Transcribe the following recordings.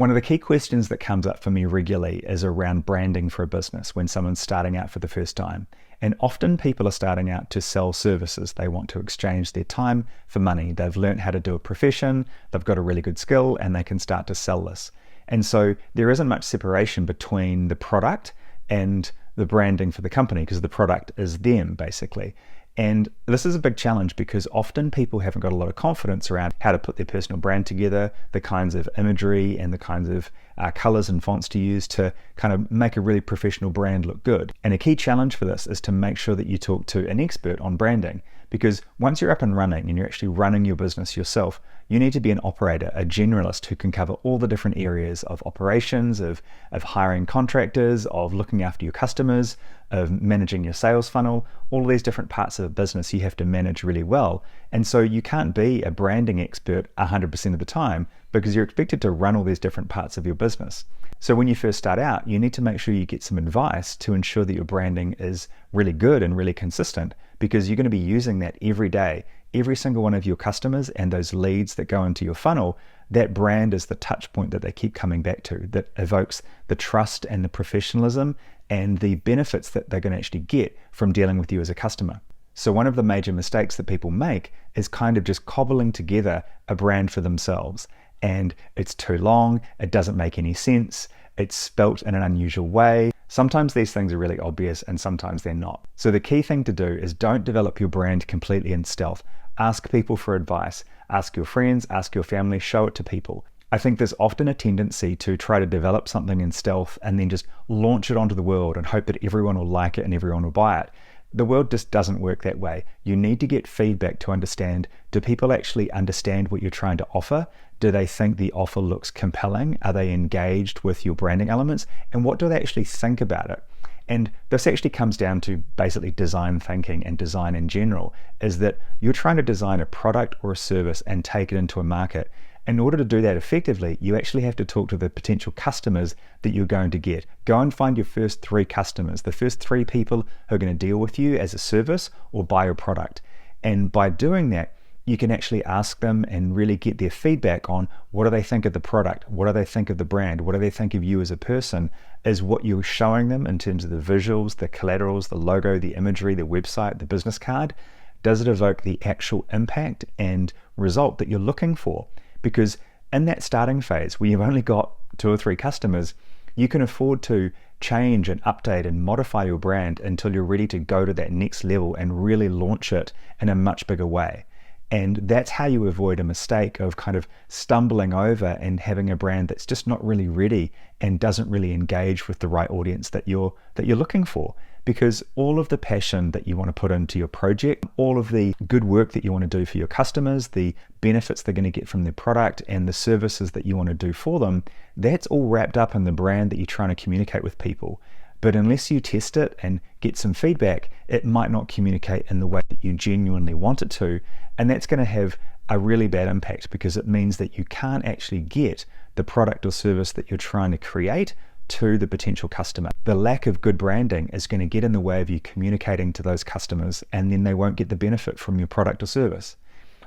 One of the key questions that comes up for me regularly is around branding for a business when someone's starting out for the first time. And often people are starting out to sell services. They want to exchange their time for money. They've learned how to do a profession, they've got a really good skill, and they can start to sell this. And so there isn't much separation between the product and the branding for the company, because the product is them basically. And this is a big challenge because often people haven't got a lot of confidence around how to put their personal brand together, the kinds of imagery and the kinds of colors and fonts to use to kind of make a really professional brand look good. And a key challenge for this is to make sure that you talk to an expert on branding, because once you're up and running and you're actually running your business yourself, you need to be an operator, a generalist who can cover all the different areas of operations, of hiring contractors, of looking after your customers, of managing your sales funnel. All of these different parts of a business you have to manage really well. And so you can't be a branding expert 100% of the time because you're expected to run all these different parts of your business. So when you first start out, you need to make sure you get some advice to ensure that your branding is really good and really consistent, because you're going to be using that every day. Every single one of your customers and those leads that go into your funnel, that brand is the touch point that they keep coming back to, that evokes the trust and the professionalism and the benefits that they're going to actually get from dealing with you as a customer. So one of the major mistakes that people make is kind of just cobbling together a brand for themselves. And it's too long, it doesn't make any sense, it's spelt in an unusual way. Sometimes these things are really obvious and sometimes they're not. So the key thing to do is don't develop your brand completely in stealth. Ask people for advice, ask your friends, ask your family, show it to people. I think there's often a tendency to try to develop something in stealth and then just launch it onto the world and hope that everyone will like it and everyone will buy it. The world just doesn't work that way. You need to get feedback to understand, do people actually understand what you're trying to offer? Do they think the offer looks compelling? Are they engaged with your branding elements? And what do they actually think about it? And this actually comes down to basically design thinking and design in general, is that you're trying to design a product or a service and take it into a market. In order to do that effectively, you actually have to talk to the potential customers that you're going to get. Go and find your first 3 customers, the first 3 people who are going to deal with you as a service or buy your product. And by doing that, you can actually ask them and really get their feedback on what do they think of the product, what do they think of the brand, what do they think of you as a person. Is what you're showing them in terms of the visuals, the collaterals, the logo, the imagery, the website, the business card, does it evoke the actual impact and result that you're looking for? Because in that starting phase where you've only got 2 or 3 customers, you can afford to change and update and modify your brand until you're ready to go to that next level and really launch it in a much bigger way. And that's how you avoid a mistake of kind of stumbling over and having a brand that's just not really ready and doesn't really engage with the right audience that you're looking for. Because all of the passion that you want to put into your project, all of the good work that you want to do for your customers, the benefits they're going to get from their product and the services that you want to do for them, that's all wrapped up in the brand that you're trying to communicate with people. But unless you test it and get some feedback, it might not communicate in the way that you genuinely want it to. And that's going to have a really bad impact, because it means that you can't actually get the product or service that you're trying to create to the potential customer. The lack of good branding is going to get in the way of you communicating to those customers, and then they won't get the benefit from your product or service.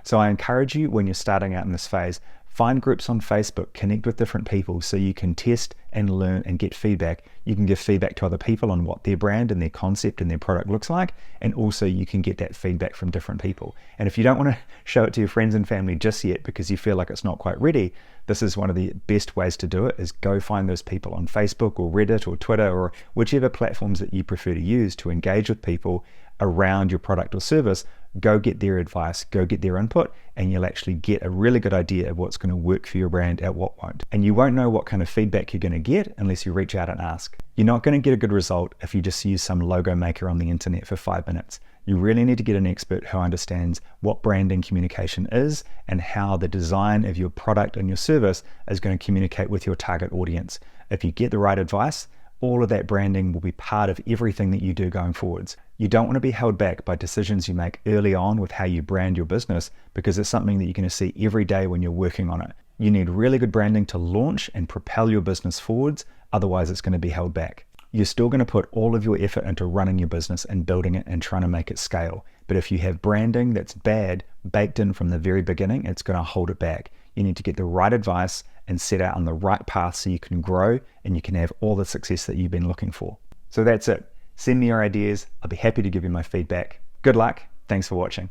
So I encourage you, when you're starting out in this phase, find groups on Facebook, connect with different people so you can test and learn and get feedback. You can give feedback to other people on what their brand and their concept and their product looks like, and also you can get that feedback from different people. And if you don't want to show it to your friends and family just yet because you feel like it's not quite ready, this is one of the best ways to do it, is go find those people on Facebook or Reddit or Twitter or whichever platforms that you prefer to use to engage with people around your product or service. Go get their advice, go get their input, and you'll actually get a really good idea of what's going to work for your brand and what won't. And you won't know what kind of feedback you're going to get unless you reach out and ask. You're not going to get a good result if you just use some logo maker on the internet for 5 minutes. You really need to get an expert who understands what branding communication is and how the design of your product and your service is going to communicate with your target audience. If you get the right advice, all of that branding will be part of everything that you do going forwards. You don't want to be held back by decisions you make early on with how you brand your business, because it's something that you're going to see every day when you're working on it. You need really good branding to launch and propel your business forwards, otherwise it's going to be held back. You're still going to put all of your effort into running your business and building it and trying to make it scale. But if you have branding that's bad, baked in from the very beginning, it's going to hold it back. You need to get the right advice and set out on the right path so you can grow and you can have all the success that you've been looking for. So that's it. Send me your ideas. I'll be happy to give you my feedback. Good luck. Thanks for watching.